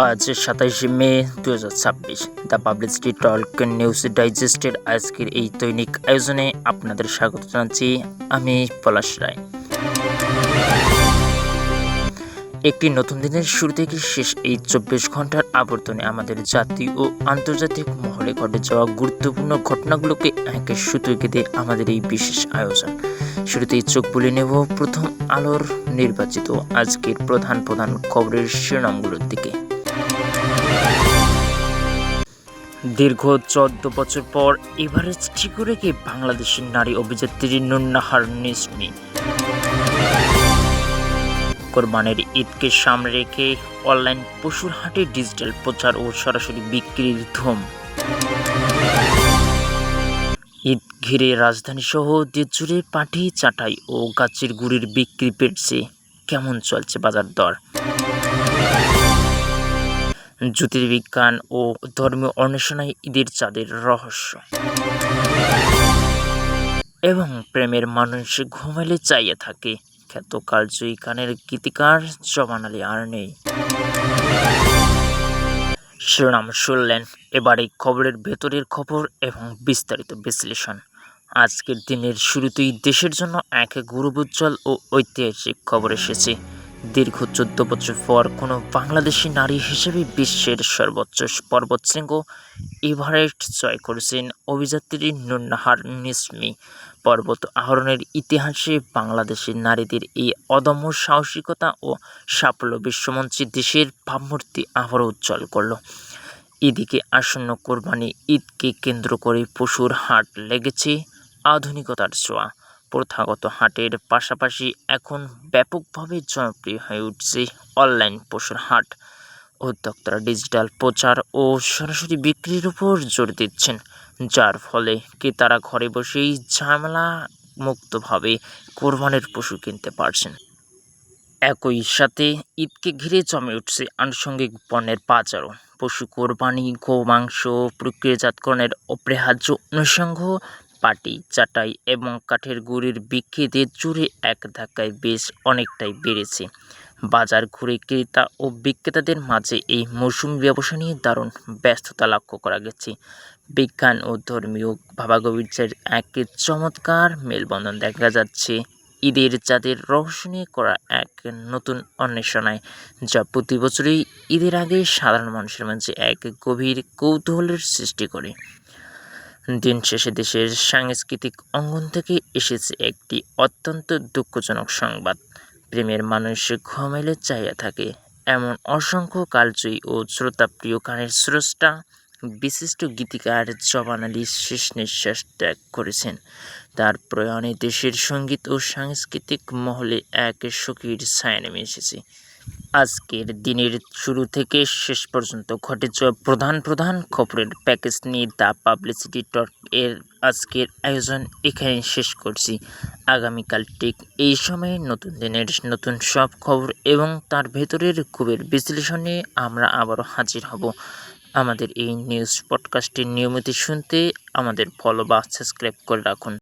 আজ ২৭শে মে ২০২৬ the publicity talk news ডাইজেস্টের আজকের এই দৈনিক আয়োজনে আপনাদের স্বাগত জানাচ্ছি। আমি পলাশ রায়। একটি নতুন দিনের শুরু থেকে শেষ এই ২৪ ঘন্টার আবর্তনে আমাদের জাতীয় ও আন্তর্জাতিক মহলে ঘটে যাওয়া গুরুত্বপূর্ণ ঘটনাগুলোকে একে সুতোয় গেঁথে আমাদের এই বিশেষ আয়োজন। শুরুতেই চোখ বুলে নেব প্রথম আলোর নির্বাচিত আজকের প্রধান খবরের শিরোনামগুলোর দিকে। দীর্ঘ ১৪ বছর পর এভারেস্ট ঠিক রেখে বাংলাদেশের নারী অভিযাত্রী নুন নাহার নিসমি। কোরবানির ঈদকে সামনে রেখে অনলাইন পশুর হাটে ডিজিটাল প্রচার ও সরাসরি বিক্রির ধুম। ঈদ ঘিরে রাজধানী সহ দেশজুড়ে পাটি, চাটাই ও গাছের গুড়ির বিক্রি বেড়েছে। কেমন চলছে বাজার দর? জ্যোতির্বিজ্ঞান ও ধর্মীয় অন্বেষণায় ঈদের চাঁদের রহস্য এবং প্রেমের মানুষ ঘুমাইলে চাইয়ে থাকে। খ্যাত কালজয়ী গানের গীতিকার জবান আলী আর নেই। শিরোনাম শুনলেন, এবারে খবরের ভেতরের খবর এবং বিস্তারিত বিশ্লেষণ। আজকের দিনের শুরুতেই দেশের জন্য এক গৌরবোজ্জ্বল ও ঐতিহাসিক খবর এসেছে। দীর্ঘ ১৪ বছর পর কোনো বাংলাদেশি নারী হিসেবে বিশ্বের সর্বোচ্চ পর্বতশৃঙ্গ এভারেস্ট জয় করেছেন অভিযাত্রী নুন নাহার নিসমি। পর্বত আরোহণের ইতিহাসে বাংলাদেশের নারীদের এই অদম্য সাহসিকতা ও সাফল্য বিশ্বমঞ্চে দেশের ভাবমূর্তি আবারও উজ্জ্বল করল। এদিকে আসন্ন কোরবানি ঈদকে কেন্দ্র করে পশুর হাট লেগেছে আধুনিকতার ছোঁয়া। প্রথাগত হাটের পাশাপাশি এখন ব্যাপকভাবে জনপ্রিয় হয়ে উঠছে অনলাইন পশুর হাট। উদ্যোক্তারা ডিজিটাল প্রচার ও সরাসরি বিক্রির উপর জোর দিচ্ছেন, যার ফলে ক্রেতারা ঘরে বসেই ঝামেলা মুক্তভাবে কোরবানির পশু কিনতে পারছেন। একই সাথে ঈদকে ঘিরে জমে উঠছে আনুষঙ্গিক পণ্যের বাজারও। পশু কোরবানি, গোমাংস প্রক্রিয়াজাতকরণের অপরিহার্য অনুষঙ্গ, পাটি, চাটাই এবং কাঠের গুঁড়ির বিক্রি দেশ জুড়ে এক ধাক্কায় বেশ অনেকটাই বেড়েছে। বাজার ঘুরে ক্রেতা ও বিক্রেতাদের মাঝে এই মৌসুমি ব্যবসা নিয়ে দারুণ ব্যস্ততা লক্ষ্য করা গেছে। বিজ্ঞান ও ধর্মীয় ভাবাগবির্যের এক চমৎকার মেলবন্ধন দেখা যাচ্ছে ঈদের চাঁদের রহস্য নিয়ে করা এক নতুন অন্বেষণায়, যা প্রতি বছরই ঈদের আগে সাধারণ মানুষের মাঝে এক গভীর কৌতূহলের সৃষ্টি করে। দিন শেষে দেশের সাংস্কৃতিক অঙ্গন থেকে এসেছে একটি অত্যন্ত দুঃখজনক সংবাদ। প্রেমের মানুষ ঘুমাইলে চাইয়া থাকে, এমন অসংখ্য কালজয়ী ও শ্রোতাপ্রিয় গানের স্রষ্টা বিশিষ্ট গীতিকার জবান আলী শেষ নিঃশ্বাস ত্যাগ করেছেন। তার প্রয়াণে দেশের সঙ্গীত ও সাংস্কৃতিক মহলে এক শোকের ছায়া নেমে এসেছে। আজকের দিনের শুরু থেকে শেষ পর্যন্ত ঘটে যাওয়া প্রধান খবরের প্যাকেজ নিয়ে দ্য পাবলিসিটি টক এর আজকের আয়োজন এখানে শেষ করছি। আগামীকাল ঠিক এই সময়ে নতুন দিনের নতুন সব খবর এবং তার ভেতরের খুবের বিশ্লেষণ নিয়ে আমরা আবারও হাজির হব। আমাদের এই নিউজ পডকাস্টটি নিয়মিত শুনতে আমাদের ফলো বা সাবস্ক্রাইব করে রাখুন।